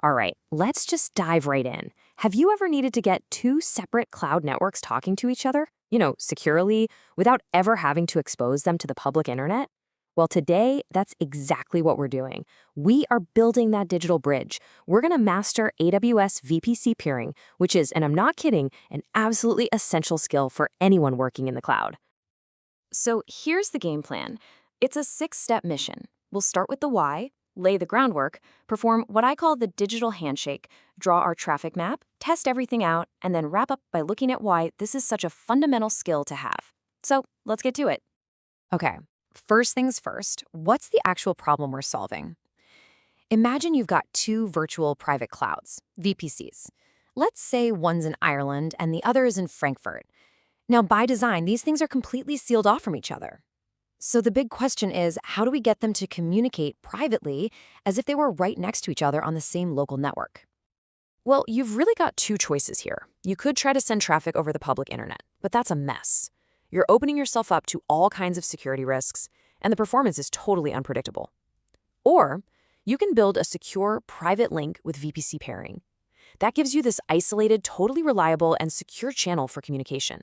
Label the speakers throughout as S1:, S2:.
S1: All right, let's just dive right in. Have you ever needed to get two separate cloud networks talking to each other, securely, without ever having to expose them to the public internet? Well, today, that's exactly what we're doing. We are building that digital bridge. We're going to master AWS VPC peering, which is, and I'm not kidding, an absolutely essential skill for anyone working in the cloud. So here's the game plan. It's a 6-step mission. We'll start with the why, lay the groundwork, perform what I call the digital handshake, draw our traffic map, test everything out, and then wrap up by looking at why this is such a fundamental skill to have. So let's get to it. Okay, first things first, what's the actual problem we're solving? Imagine you've got two virtual private clouds, VPCs. Let's say one's in Ireland and the other is in Frankfurt. Now, by design, these things are completely sealed off from each other. So the big question is, how do we get them to communicate privately as if they were right next to each other on the same local network? Well, you've really got two choices here. You could try to send traffic over the public internet, but that's a mess. You're opening yourself up to all kinds of security risks, and the performance is totally unpredictable. Or you can build a secure private link with VPC pairing. That gives you this isolated, totally reliable, and secure channel for communication.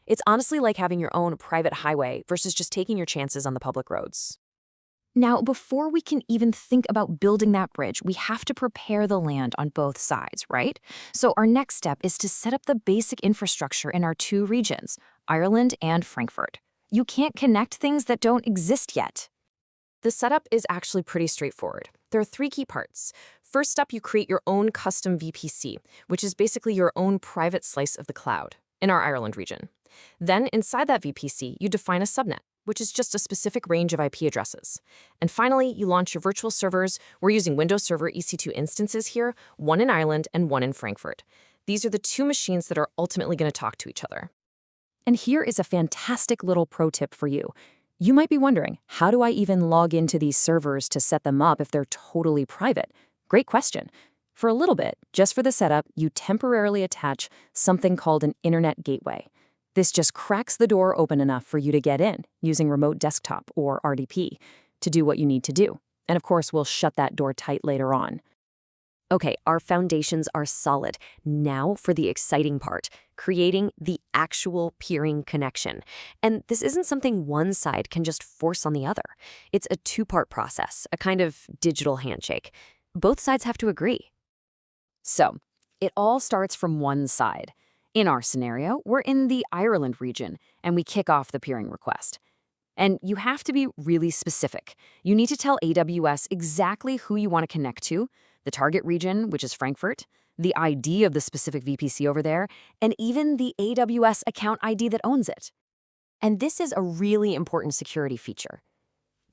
S1: It's honestly like having your own private highway versus just taking your chances on the public roads. Now, before we can even think about building that bridge, we have to prepare the land on both sides, right? So our next step is to set up the basic infrastructure in our two regions, Ireland and Frankfurt. You can't connect things that don't exist yet. The setup is actually pretty straightforward. There are 3 key parts. First up, you create your own custom VPC, which is basically your own private slice of the cloud in our Ireland region. Then, inside that VPC, you define a subnet, which is just a specific range of IP addresses. And finally, you launch your virtual servers. We're using Windows Server EC2 instances here, one in Ireland and one in Frankfurt. These are the 2 machines that are ultimately going to talk to each other. And here is a fantastic little pro tip for you. You might be wondering, how do I even log into these servers to set them up if they're totally private? Great question. For a little bit, just for the setup, you temporarily attach something called an internet gateway. This just cracks the door open enough for you to get in using remote desktop or RDP to do what you need to do. And of course, we'll shut that door tight later on. Okay, our foundations are solid. Now for the exciting part, creating the actual peering connection. And this isn't something one side can just force on the other. It's a 2-part process, a kind of digital handshake. Both sides have to agree. So, it all starts from one side. In our scenario, we're in the Ireland region, and we kick off the peering request. And you have to be really specific. You need to tell AWS exactly who you want to connect to, the target region, which is Frankfurt, the ID of the specific VPC over there, and even the AWS account ID that owns it. And this is a really important security feature.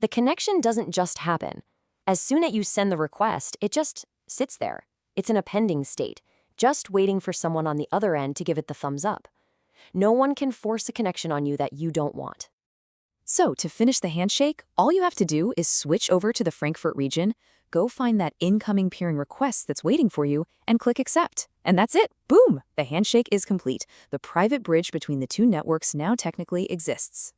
S1: The connection doesn't just happen. As soon as you send the request, it just sits there. It's in a pending state, just waiting for someone on the other end to give it the thumbs up. No one can force a connection on you that you don't want. So, to finish the handshake, all you have to do is switch over to the Frankfurt region, go find that incoming peering request that's waiting for you, and click accept. And that's it. Boom! The handshake is complete. The private bridge between the 2 networks now technically exists.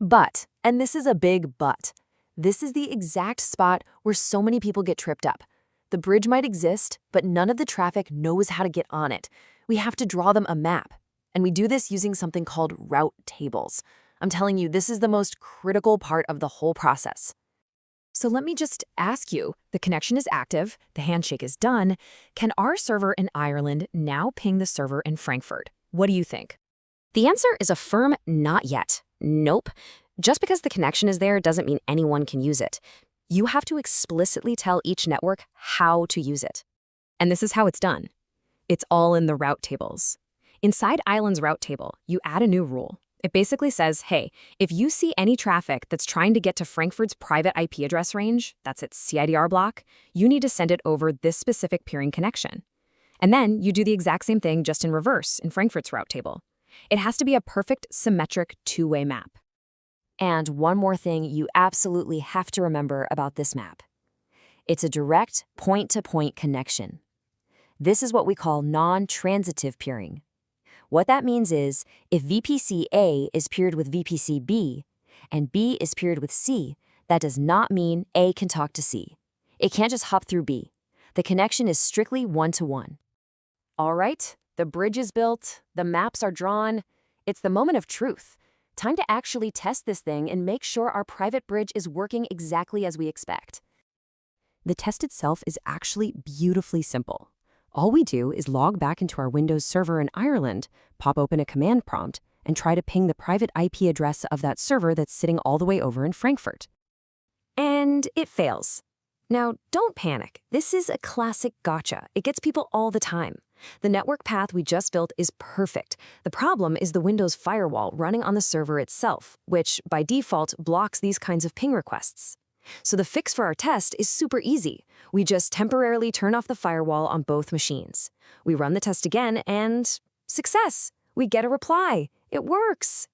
S1: But, and this is a big but, this is the exact spot where so many people get tripped up. The bridge might exist, but none of the traffic knows how to get on it. We have to draw them a map. And we do this using something called route tables. I'm telling you, this is the most critical part of the whole process. So let me just ask you, the connection is active, the handshake is done. Can our server in Ireland now ping the server in Frankfurt? What do you think? The answer is a firm not yet. Nope. Just because the connection is there doesn't mean anyone can use it. You have to explicitly tell each network how to use it. And this is how it's done. It's all in the route tables. Inside Ireland's route table, you add a new rule. It basically says, hey, if you see any traffic that's trying to get to Frankfurt's private IP address range, that's its CIDR block, you need to send it over this specific peering connection. And then you do the exact same thing just in reverse in Frankfurt's route table. It has to be a perfect, symmetric, 2-way map. And one more thing you absolutely have to remember about this map. It's a direct point-to-point connection. This is what we call non-transitive peering. What that means is, if VPC A is paired with VPC B, and B is paired with C, that does not mean A can talk to C. It can't just hop through B. The connection is strictly one-to-one. All right, the bridge is built, the maps are drawn. It's the moment of truth. Time to actually test this thing and make sure our private bridge is working exactly as we expect. The test itself is actually beautifully simple. All we do is log back into our Windows server in Ireland, pop open a command prompt, and try to ping the private IP address of that server that's sitting all the way over in Frankfurt. And it fails. Now, don't panic. This is a classic gotcha. It gets people all the time. The network path we just built is perfect. The problem is the Windows firewall running on the server itself, which, by default, blocks these kinds of ping requests. So the fix for our test is super easy. We just temporarily turn off the firewall on both machines. We run the test again and success! We get a reply. It works.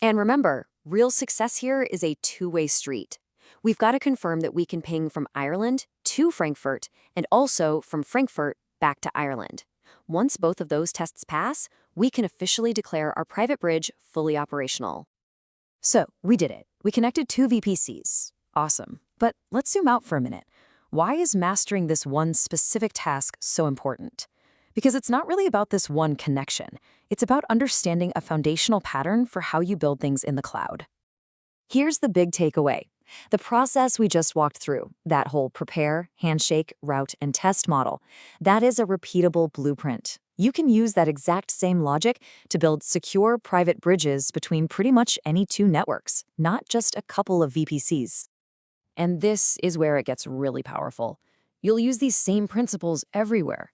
S1: And remember, real success here is a two-way street. We've got to confirm that we can ping from Ireland to Frankfurt and also from Frankfurt back to Ireland. Once both of those tests pass, we can officially declare our private bridge fully operational. So, we did it. We connected two VPCs. Awesome. But let's zoom out for a minute. Why is mastering this one specific task so important? Because it's not really about this one connection. It's about understanding a foundational pattern for how you build things in the cloud. Here's the big takeaway. The process we just walked through, that whole prepare, handshake, route, and test model, that is a repeatable blueprint. You can use that exact same logic to build secure private bridges between pretty much any two networks, not just a couple of VPCs. And this is where it gets really powerful. You'll use these same principles everywhere.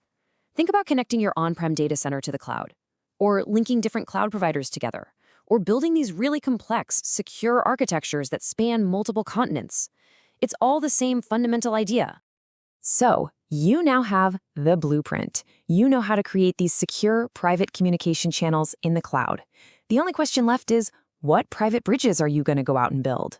S1: Think about connecting your on-prem data center to the cloud, or linking different cloud providers together, or building these really complex, secure architectures that span multiple continents. It's all the same fundamental idea. So, you now have the blueprint. You know how to create these secure private communication channels in the cloud. The only question left is, what private bridges are you going to go out and build?